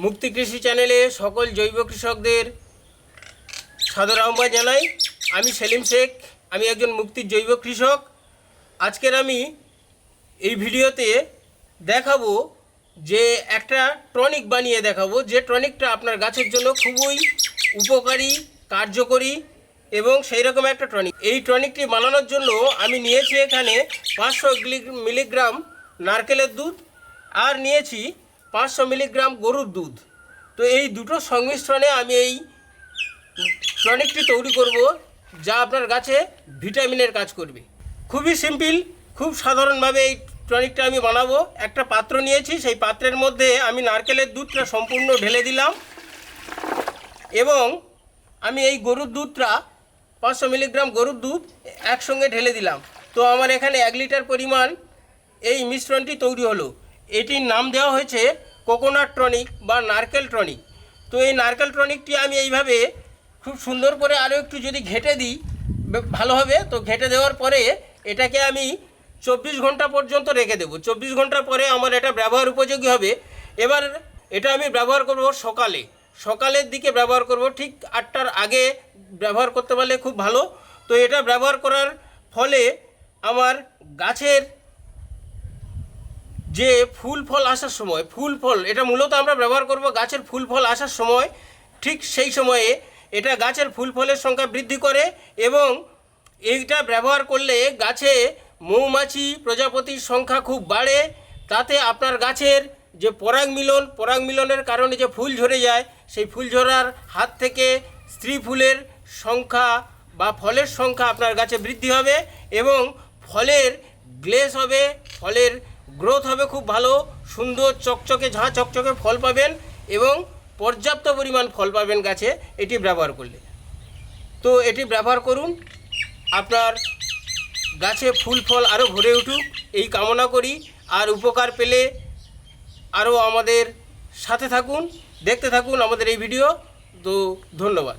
মুক্তি কৃষি চ্যানেলে সকল জৈব কৃষকদের সাদর আহ্বান জানাই। আমি সেলিম শেখ, আমি একজন মুক্তির জৈব কৃষক। আজকের আমি এই ভিডিওতে দেখাবো যে একটা টনিক বানিয়ে দেখাবো, যে টনিকটা আপনার গাছের জন্য খুবই উপকারী, কার্যকরী এবং সেই রকম একটা টনিক। এই টনিকটি বানানোর জন্য আমি নিয়েছি এখানে 500 মিলিগ্রাম নারকেলের দুধ আর নিয়েছি 500 মিলিগ্রাম গরুর দুধ। তো এই দুটো সংমিশ্রণে আমি এই টনিকটি তৈরি করব, যা আপনার গাছে ভিটামিনের কাজ করবে। খুবই সিম্পল, খুব সাধারণভাবে এই টনিকটা আমি বানাবো। একটা পাত্র নিয়েছি, সেই পাত্রের মধ্যে আমি নারকেলের দুধটা সম্পূর্ণ ঢেলে দিলাম এবং আমি এই গরুর দুধটা 500 মিলিগ্রাম গরুর দুধ একসঙ্গে ঢেলে দিলাম। তো আমার এখানে 1 লিটার পরিমাণ এই মিশ্রণটি তৈরি হলো। এটির নাম দেওয়া হয়েছে কোকোনাট টনিক বা নারকেল টনিক। তো এই নারকেল টনিকটি আমি এইভাবে খুব সুন্দর করে আরও একটু যদি ঘেঁটে দিই ভালো হবে। তো ঘেঁটে দেওয়ার পরে এটাকে আমি 24 ঘন্টা পর্যন্ত রেখে দেবো। 24 ঘন্টা পরে আমার এটা ব্যবহার উপযোগী হবে। এবার এটা আমি ব্যবহার করব সকালের দিকে ব্যবহার করব, ঠিক 8টার আগে ব্যবহার করতে পারলে খুব ভালো। তো এটা ব্যবহার করার ফলে আমার গাছের যে ফুল ফল আসার সময়, এটা মূলত আমরা ব্যবহার করব গাছের ফুল ফল আসার সময়, ঠিক সেই সময়ে এটা গাছের ফুল ফলের সংখ্যা বৃদ্ধি করে এবং এইটা ব্যবহার করলে গাছে মৌমাছি প্রজাপতির সংখ্যা খুব বাড়ে। তাতে আপনার গাছের যে পরাগ মিলনের কারণে যে ফুল ঝরে যায়, সেই ফুল ঝরার হাত থেকে স্ত্রী ফুলের সংখ্যা বা ফলের সংখ্যা আপনার গাছে বৃদ্ধি হবে এবং ফলের গ্লেজ হবে, ফলের গ্রোথ হবে খুব ভালো, সুন্দর চকচকে ঝাঁ চকচকে ফল পাবেন এবং পর্যাপ্ত পরিমাণ ফল পাবেন গাছে এটি ব্যবহার করলে। তো এটি ব্যবহার করুন, আপনার গাছে ফুল ফল আরও ভরে উঠুক এই কামনা করি। আর উপকার পেলে আরও আমাদের সাথে থাকুন, দেখতে থাকুন আমাদের এই ভিডিও। তো ধন্যবাদ।